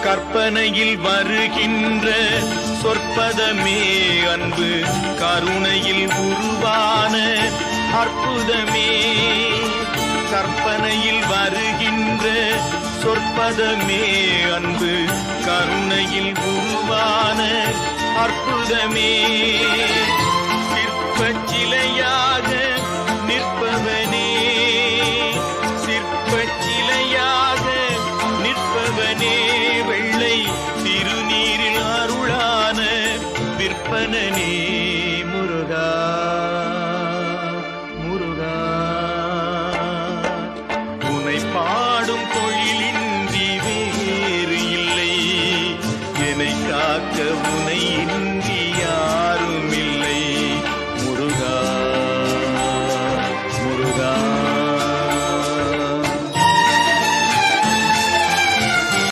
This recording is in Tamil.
கற்பனையில் வருகின்ற சொற்பதமே அன்பு கருணையில் உருவான அற்புதமே. கற்பனையில் வருகின்ற சொற்பதமே அன்பு கருணையில் உருவான அற்புதமே. சிற்பச் சிலையாய்